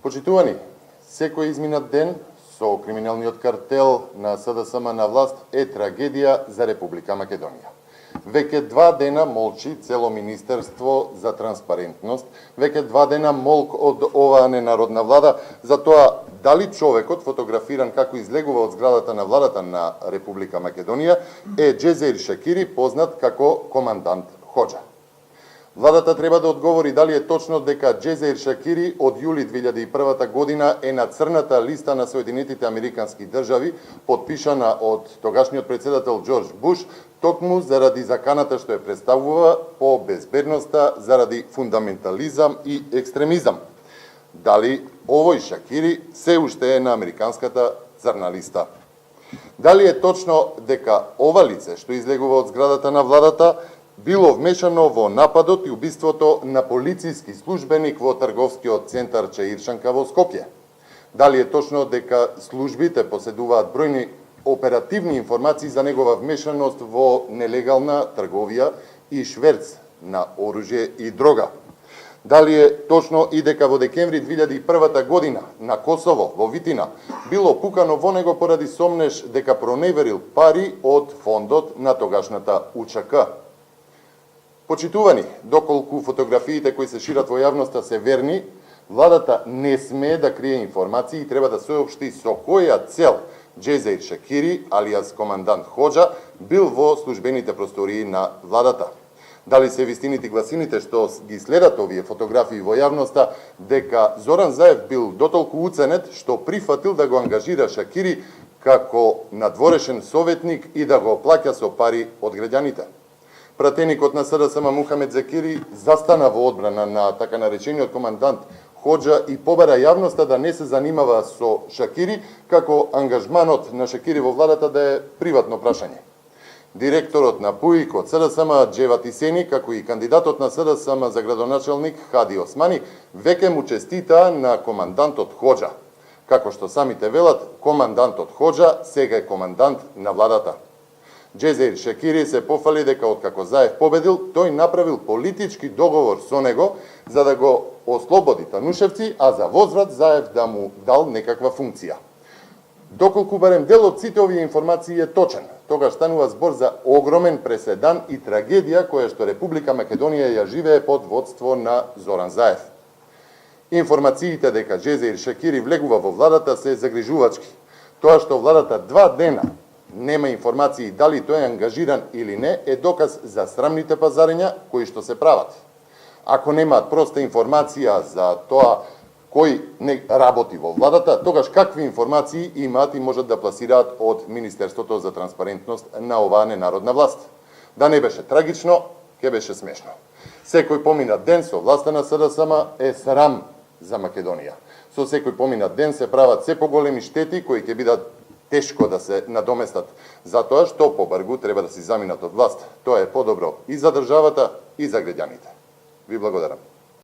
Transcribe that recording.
Почитувани, секој изминат ден со криминалниот картел на СДСМ на власт е трагедија за Република Македонија. Веќе 2 дена молчи цело Министерство за транспарентност, веќе 2 дена молк од оваа ненародна влада за тоа дали човекот фотографиран како излегува од зградата на владата на Република Македонија е Джезеир Шакири, познат како командант Хоџа. Владата треба да одговори дали е точно дека Джезеир Шакири од јули 2001 година е на црната листа на Соединетите Американски држави, подпишана од тогашниот председател Џорџ Буш, токму заради заканата што ја представува по безбедноста заради фундаментализам и екстремизам. Дали овој Шакири се уште е на американската црна листа? Дали е точно дека ова лице што излегува од зградата на владата било вмешано во нападот и убиството на полициски службеник во трговскиот центар Чаиршанка во Скопје? Дали е точно дека службите поседуваат бројни оперативни информации за негова вмешаност во нелегална трговија и шверц на оружје и дрога? Дали е точно и дека во декември 2001 година на Косово, во Витина, било пукано во него поради сомнеж дека проневерил пари од фондот на тогашната УЧК? Почитувани, доколку фотографиите кои се шират во јавноста се верни, владата не смее да крие информации и треба да соопшти со која цел Джезеир Шакири, алијас командант Хоџа, бил во службените простории на владата. Дали се вистините гласините што ги следат овие фотографии во јавноста дека Зоран Заев бил дотолку уценет што прифатил да го ангажира Шакири како надворешен советник и да го плаќа со пари од граѓаните? Пратеникот на СДСМ Мухамед Закири застана во одбрана на така наречениот командант Хоџа и побара јавноста да не се занимава со Шакири, како ангажманот на Шакири во владата да е приватно прашање. Директорот на ПУИК од СДСМ Џеват Исени, како и кандидатот на СДСМ за градоначалник Хади Османи, веќе му честитаа на командантот Хоџа. Како што самите велат, командантот Хоџа сега е командант на владата. Джезеир Шакири се пофали дека откако Заев победил, тој направил политички договор со него за да го ослободи Танушевци, а за возврат Заев да му дал некаква функција. Доколку барем дел од сите овие информации е точен, тогаш станува збор за огромен преседан и трагедија која што Република Македонија ја живее под водство на Зоран Заев. Информациите дека Джезеир Шакири влегува во владата се загрижувачки. Тоа што владата 2 дена нема информации дали тој е ангажиран или не е доказ за срамните пазарења кои што се прават. Ако немаат проста информација за тоа кој не работи во владата, тогаш какви информации имаат и можат да пласираат од Министерството за транспарентност на оваа ненародна власт? Да не беше трагично, ќе беше смешно. Секој поминат ден со власта на СДСМ е срам за Македонија. Со секој поминат ден се прават се поголеми штети кои ќе бидат тешко да се надоместат, затоа што побргу треба да си заминат од власт. Тоа е подобро и за државата и за граѓаните. Ви благодарам.